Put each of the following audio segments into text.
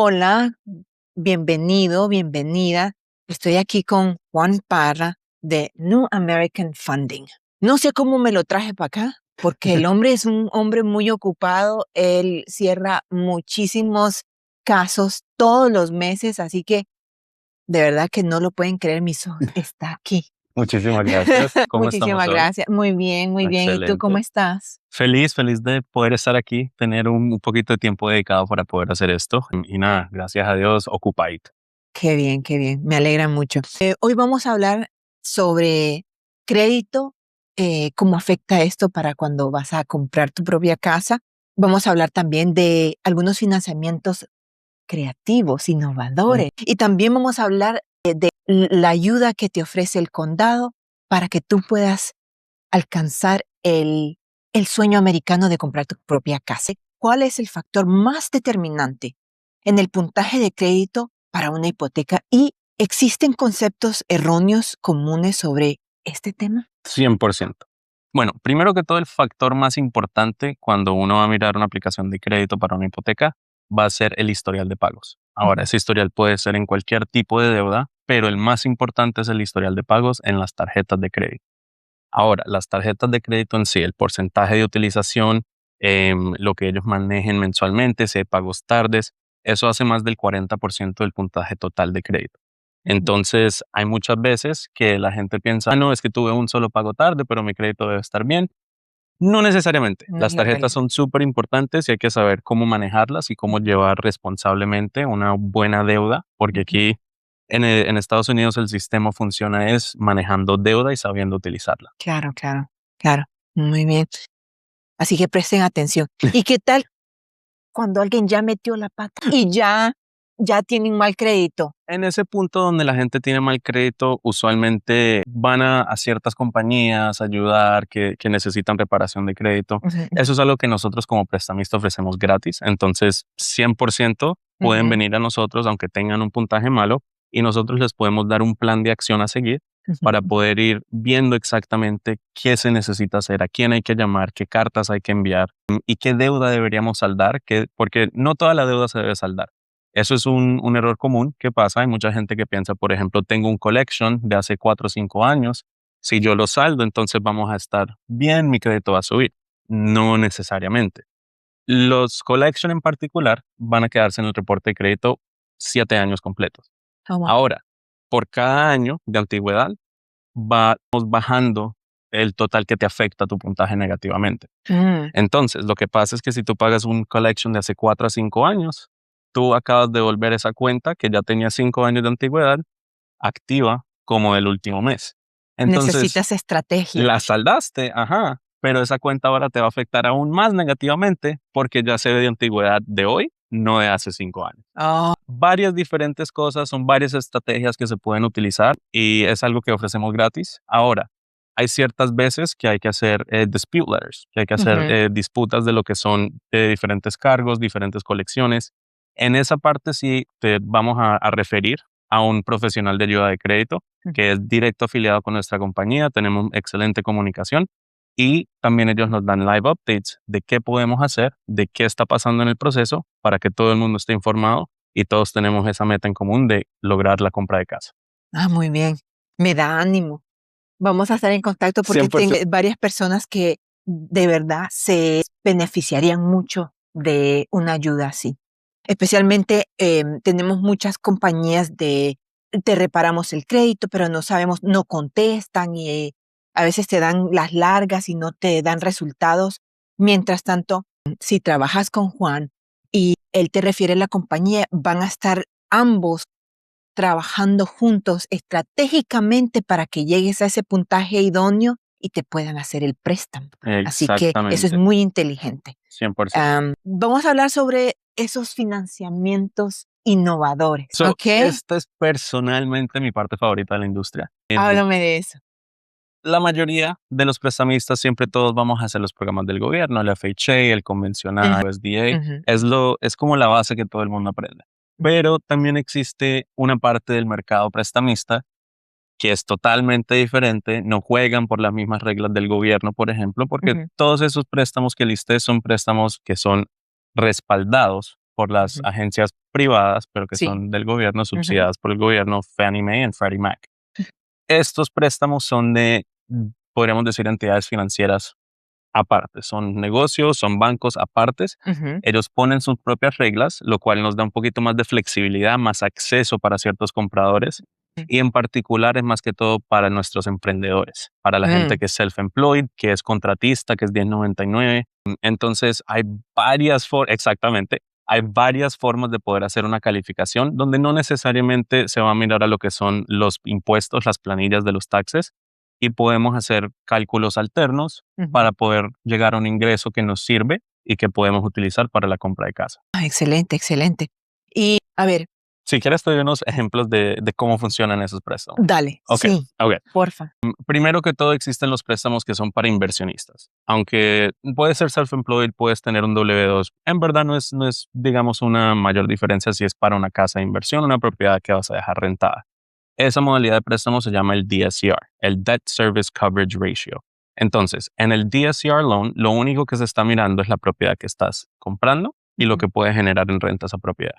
Hola, bienvenido, bienvenida. Estoy aquí con Juan Parra de New American Funding. No sé cómo me lo traje para acá, porque el hombre es un hombre muy ocupado. Él cierra muchísimos casos todos los meses, así que de verdad que no lo pueden creer, mis ojos. Está aquí. Muchísimas gracias. ¿Cómo estamos Muchísimas hoy? gracias. Muy bien, muy bien. ¿Y tú cómo Excelente. estás? Feliz de poder estar aquí, tener un poquito de tiempo dedicado para poder hacer esto. Y nada, gracias a Dios, ocupadito. Qué bien, qué bien. Me alegra mucho. Hoy vamos a hablar sobre crédito, cómo afecta esto para cuando vas a comprar tu propia casa. Vamos a hablar también de algunos financiamientos creativos, innovadores. Y también vamos a hablar de la ayuda que te ofrece el condado para que tú puedas alcanzar el sueño americano de comprar tu propia casa. ¿Cuál es el factor más determinante en el puntaje de crédito para una hipoteca? ¿Y existen conceptos erróneos comunes sobre este tema? 100%. Bueno, primero que todo, el factor más importante cuando uno va a mirar una aplicación de crédito para una hipoteca va a ser el historial de pagos. Ahora, ese historial puede ser en cualquier tipo de deuda, pero el más importante es el historial de pagos en las tarjetas de crédito. Ahora, las tarjetas de crédito en sí, el porcentaje de utilización, lo que ellos manejen mensualmente, si hay pagos tardes, eso hace más del 40% del puntaje total de crédito. Entonces, hay muchas veces que la gente piensa, no, es que tuve un solo pago tarde, pero mi crédito debe estar bien. No necesariamente. No es Las la tarjetas realidad. son súper importantes y hay que saber cómo manejarlas y cómo llevar responsablemente una buena deuda, porque aquí en Estados Unidos el sistema funciona es manejando deuda y sabiendo utilizarla. Claro, claro, claro. Muy bien. Así que presten atención. ¿Y qué tal cuando alguien ya metió la pata y ya tiene un mal crédito? En ese punto donde la gente tiene mal crédito, usualmente van a ciertas compañías a ayudar que necesitan reparación de crédito. Ujú, Eso es algo que nosotros como prestamistas ofrecemos gratis. Entonces, 100% pueden ujú, venir a nosotros aunque tengan un puntaje malo y nosotros les podemos dar un plan de acción a seguir para ujú. poder ir viendo exactamente qué se necesita hacer, a quién hay que llamar, qué cartas hay que enviar y qué deuda deberíamos saldar, porque no toda la deuda se debe saldar. Eso es un error común que pasa. Hay mucha gente que piensa, por ejemplo, tengo un collection de hace 4 o 5 años. Si yo lo saldo, entonces vamos a estar bien, mi crédito va a subir. No necesariamente. Los collection en particular van a quedarse en el reporte de crédito 7 años completos. Oh, wow. Ahora, por cada año de antigüedad, vamos bajando el total que te afecta tu puntaje negativamente. Mm. Entonces, lo que pasa es que si tú pagas un collection de hace 4 a 5 años, tú acabas de volver esa cuenta que ya tenía 5 años de antigüedad activa como el último mes. Entonces, Necesitas estrategia. la saldaste, ajá, pero esa cuenta ahora te va a afectar aún más negativamente porque ya se ve de antigüedad de hoy, no de hace 5 años. Oh, Varias diferentes cosas, son varias estrategias que se pueden utilizar y es algo que ofrecemos gratis. Ahora, hay ciertas veces que hay que hacer dispute letters, que hay que hacer ujú. disputas de lo que son diferentes cargos, diferentes colecciones. En esa parte sí te vamos a referir a un profesional de ayuda de crédito que es directo afiliado con nuestra compañía. Tenemos excelente comunicación y también ellos nos dan live updates de qué podemos hacer, de qué está pasando en el proceso para que todo el mundo esté informado y todos tenemos esa meta en común de lograr la compra de casa. Ah, muy bien. Me da ánimo. Vamos a estar en contacto porque tengo 100%. varias personas que de verdad se beneficiarían mucho de una ayuda así. Especialmente tenemos muchas compañías de te reparamos el crédito, pero no sabemos, no contestan y a veces te dan las largas y no te dan resultados. Mientras tanto, si trabajas con Juan y él te refiere a la compañía, van a estar ambos trabajando juntos estratégicamente para que llegues a ese puntaje idóneo y te puedan hacer el préstamo. Así que eso es Exactamente, muy inteligente. 100%. Vamos a hablar sobre esos financiamientos innovadores, ¿ok? Esta es personalmente mi parte favorita de la industria. Háblame de eso. La mayoría de los prestamistas siempre todos vamos a hacer los programas del gobierno, el FHA, el Ujú, convencional, USDA, ujú, es como la base que todo el mundo aprende. ujú, Pero también existe una parte del mercado prestamista que es totalmente diferente, no juegan por las mismas reglas del gobierno, por ejemplo, porque ujú, todos esos préstamos que listé son préstamos que son respaldados por las Ujú. agencias privadas, pero que Sí. son del gobierno, Ujú. subsidiadas por el gobierno, Fannie Mae y Freddie Mac. Estos préstamos son de, podríamos decir, entidades financieras aparte, son negocios, son bancos apartes. Ujú. Ellos ponen sus propias reglas, lo cual nos da un poquito más de flexibilidad, más acceso para ciertos compradores. Y en particular es más que todo para nuestros emprendedores, para la gente Mm. que es self-employed, que es contratista, que es 1099. Entonces hay exactamente, hay varias formas de poder hacer una calificación donde no necesariamente se va a mirar a lo que son los impuestos, las planillas de los taxes, y podemos hacer cálculos alternos Ujú. para poder llegar a un ingreso que nos sirve y que podemos utilizar para la compra de casa. Excelente, excelente. Y a ver, Si quieres, te doy unos ejemplos de cómo funcionan esos préstamos. dale, Ok, sí, ok. porfa. Primero que todo, existen los préstamos que son para inversionistas. Aunque puedes ser self-employed, puedes tener un W2. En verdad no es, digamos, una mayor diferencia si es para una casa de inversión, una propiedad que vas a dejar rentada. Esa modalidad de préstamo se llama el DSCR, el Debt Service Coverage Ratio. Entonces, en el DSCR loan, lo único que se está mirando es la propiedad que estás comprando y lo Ujú. que puede generar en renta esa propiedad.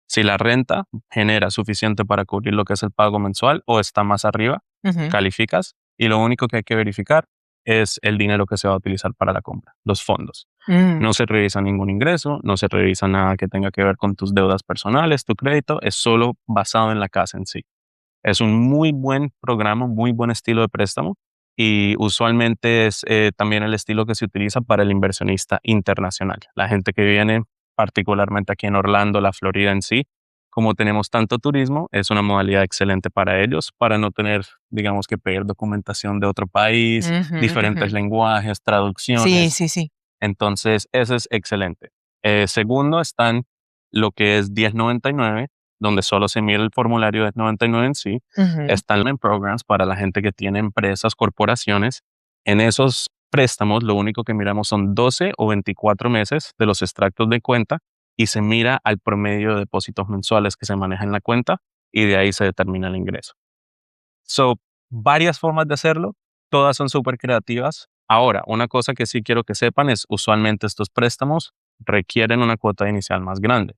Si la renta genera suficiente para cubrir lo que es el pago mensual o está más arriba, Ujú. calificas y lo único que hay que verificar es el dinero que se va a utilizar para la compra, los fondos. Mm. No se revisa ningún ingreso, no se revisa nada que tenga que ver con tus deudas personales, tu crédito, es solo basado en la casa en sí. Es un muy buen programa, un muy buen estilo de préstamo y usualmente es también el estilo que se utiliza para el inversionista internacional. La gente que viene particularmente aquí en Orlando, la Florida en sí, como tenemos tanto turismo, es una modalidad excelente para ellos, para no tener, digamos, que pedir documentación de otro país, Ujú, diferentes ujú. lenguajes, Sí, traducciones. sí, sí. Entonces, eso es excelente. Segundo, están lo que es 1099, donde solo se mira el formulario 1099 en sí. Ujú. Están en programs para la gente que tiene empresas, corporaciones. En esos préstamos, lo único que miramos son 12 o 24 meses de los extractos de cuenta y se mira al promedio de depósitos mensuales que se maneja en la cuenta y de ahí se determina el ingreso. So, varias formas de hacerlo, todas son súper creativas. Ahora, una cosa que sí quiero que sepan es, usualmente estos préstamos requieren una cuota inicial más grande.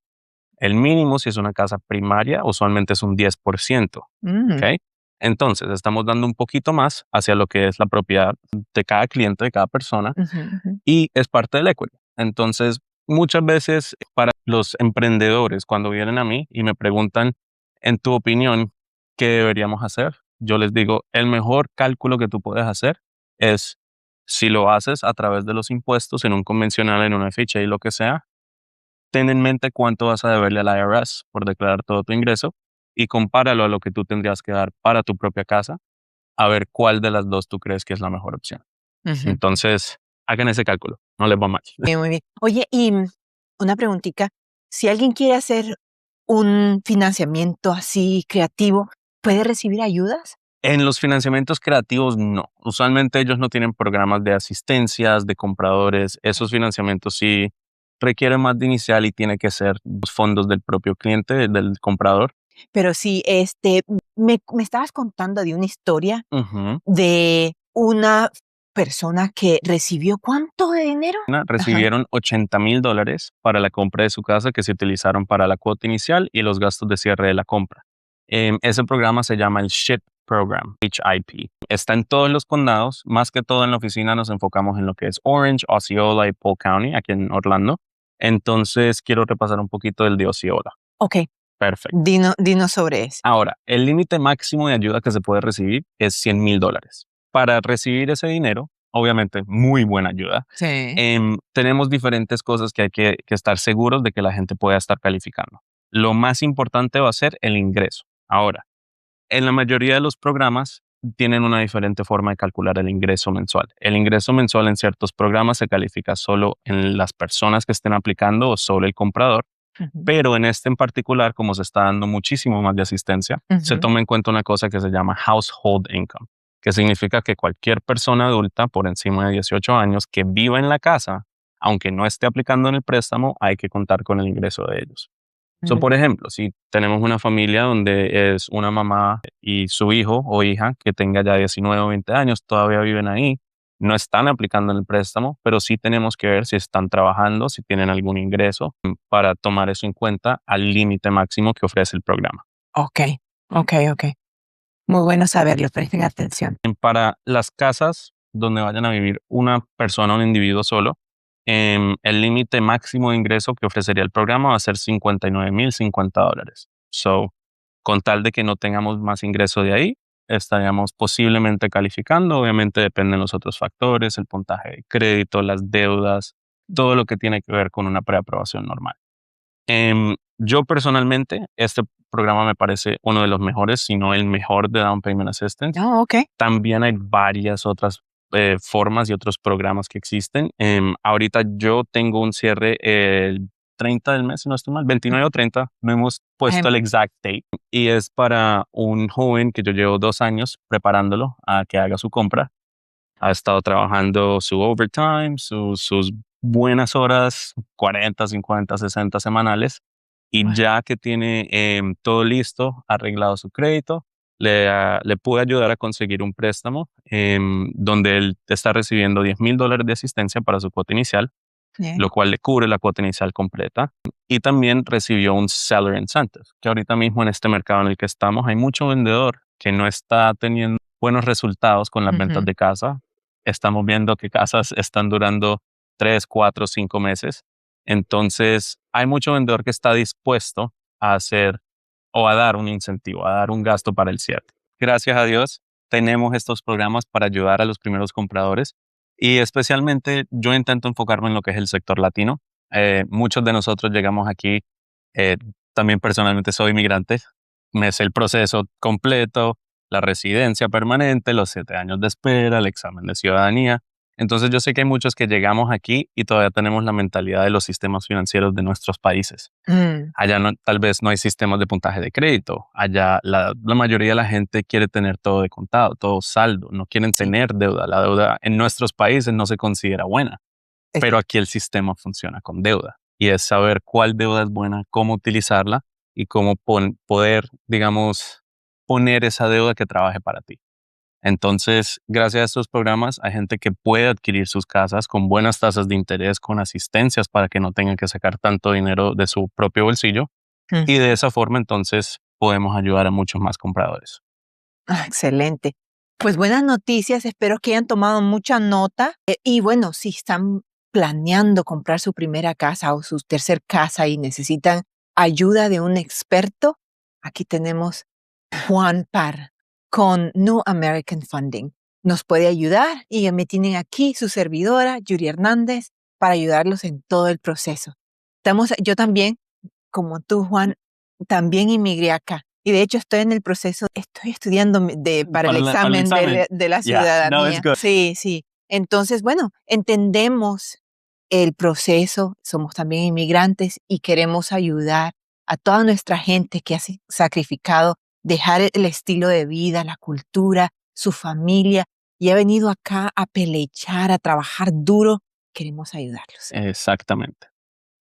El mínimo, si es una casa primaria, usualmente es un 10%, ¿ok? Mm. Entonces, estamos dando un poquito más hacia lo que es la propiedad de cada cliente, de cada persona, Ujú, ujú. y es parte del equity. Entonces, muchas veces para los emprendedores, cuando vienen a mí y me preguntan, en tu opinión, ¿qué deberíamos hacer? Yo les digo, el mejor cálculo que tú puedes hacer es, si lo haces a través de los impuestos en un convencional, en una FHA y lo que sea, ten en mente cuánto vas a deberle al IRS por declarar todo tu ingreso y compáralo a lo que tú tendrías que dar para tu propia casa, a ver cuál de las dos tú crees que es la mejor opción. Ujú. Entonces, hagan ese cálculo, no les va mal. Bien, muy bien. Oye, y una preguntita, si alguien quiere hacer un financiamiento así creativo, ¿puede recibir ayudas? En los financiamientos creativos, no. Usualmente ellos no tienen programas de asistencias, de compradores. Esos financiamientos sí requieren más de inicial y tiene que ser los fondos del propio cliente, del comprador. Pero sí, me estabas contando de una historia Ujú. de una persona que recibió, ¿cuánto de dinero? Ajá. Recibieron $80,000 para la compra de su casa que se utilizaron para la cuota inicial y los gastos de cierre de la compra. Ese programa se llama el SHIP Program, HIP. Está en todos los condados, más que todo en la oficina nos enfocamos en lo que es Orange, Osceola y Polk County, aquí en Orlando. Entonces quiero repasar un poquito del de Osceola. Ok, Perfecto. dinos sobre eso. Ahora, el límite máximo de ayuda que se puede recibir es $100,000. Para recibir ese dinero, obviamente, muy buena ayuda. Sí. Tenemos diferentes cosas que hay que estar seguros de que la gente pueda estar calificando. Lo más importante va a ser el ingreso. Ahora, en la mayoría de los programas tienen una diferente forma de calcular el ingreso mensual. El ingreso mensual en ciertos programas se califica solo en las personas que estén aplicando o solo el comprador. Ujú, Pero en este en particular, como se está dando muchísimo más de asistencia, se ujú. toma en cuenta una cosa que se llama household income, que significa que cualquier persona adulta por encima de 18 años que viva en la casa, aunque no esté aplicando en el préstamo, hay que contar con el ingreso de ellos. So, Mm. por ejemplo, si tenemos una familia donde es una mamá y su hijo o hija que tenga ya 19 o 20 años, todavía viven ahí, no están aplicando en el préstamo, pero sí tenemos que ver si están trabajando, si tienen algún ingreso para tomar eso en cuenta al límite máximo que ofrece el programa. Ok. Muy bueno saberlo, presten atención. Para las casas donde vayan a vivir una persona o un individuo solo, el límite máximo de ingreso que ofrecería el programa va a ser $59,050. So, con tal de que no tengamos más ingreso de ahí, estaríamos posiblemente calificando. Obviamente dependen los otros factores, el puntaje de crédito, las deudas, todo lo que tiene que ver con una preaprobación normal. Yo personalmente, este programa me parece uno de los mejores, si no el mejor de Down Payment Assistance. Oh, ok. También hay varias otras formas y otros programas que existen. Ahorita yo tengo un cierre el 30 del mes, si no estoy mal, 29 o 30, no hemos puesto el exact date, y es para un joven que yo llevo 2 años preparándolo a que haga su compra. Ha estado trabajando su overtime, sus buenas horas, 40, 50, 60 semanales, y Wow. ya que tiene todo listo, arreglado su crédito, le pude ayudar a conseguir un préstamo donde él está recibiendo $10,000 de asistencia para su cuota inicial, Bien. lo cual le cubre la cuota inicial completa. Y también recibió un seller incentive, que ahorita mismo en este mercado en el que estamos hay mucho vendedor que no está teniendo buenos resultados con las ventas de casa. Estamos viendo que casas están durando 3, 4, 5 meses. Entonces, hay mucho vendedor que está dispuesto a hacer o a dar un incentivo, a dar un gasto para el cierre. Gracias a Dios, tenemos estos programas para ayudar a los primeros compradores, y especialmente yo intento enfocarme en lo que es el sector latino. Muchos de nosotros llegamos aquí, eh, también personalmente soy inmigrante, me sé el proceso completo, la residencia permanente, los 7 años de espera, el examen de ciudadanía. Entonces yo sé que hay muchos que llegamos aquí y todavía tenemos la mentalidad de los sistemas financieros de nuestros países. Allá tal vez no hay sistemas de puntaje de crédito. Allá la mayoría de la gente quiere tener todo de contado, todo saldo. No quieren Sí. tener deuda. La deuda en nuestros países no se considera buena, pero aquí el sistema funciona con deuda. Y es saber cuál deuda es buena, cómo utilizarla y cómo poder, digamos, poner esa deuda que trabaje para ti. Entonces, gracias a estos programas, hay gente que puede adquirir sus casas con buenas tasas de interés, con asistencias para que no tengan que sacar tanto dinero de su propio bolsillo. Y de esa forma, entonces, podemos ayudar a muchos más compradores. Excelente. Pues buenas noticias, espero que hayan tomado mucha nota. Y bueno, si están planeando comprar su primera casa o su tercer casa y necesitan ayuda de un experto, aquí tenemos Juan Parr con New American Funding. Nos puede ayudar y me tienen aquí su servidora, Yuri Hernández, para ayudarlos en todo el proceso. Yo también, como tú, Juan, también inmigré acá. Y de hecho estoy en el proceso, estoy estudiando para el examen de la ciudadanía. Sí. Entonces, bueno, entendemos el proceso, somos también inmigrantes y queremos ayudar a toda nuestra gente que ha sacrificado dejar el estilo de vida, la cultura, su familia, y ha venido acá a pelechar, a trabajar duro. Queremos ayudarlos. Exactamente.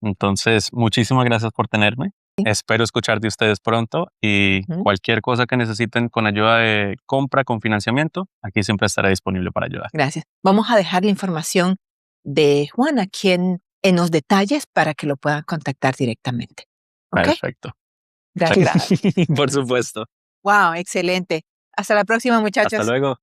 Entonces, muchísimas gracias por tenerme. Espero escuchar de ustedes pronto, y cualquier cosa que necesiten con ayuda de compra, con financiamiento, aquí siempre estaré disponible para ayudar. Gracias. Vamos a dejar la información de Juan aquí en los detalles para que lo puedan contactar directamente. ¿Ok? Perfecto. Gracias. Por supuesto. Wow, excelente. Hasta la próxima, muchachos. Hasta luego.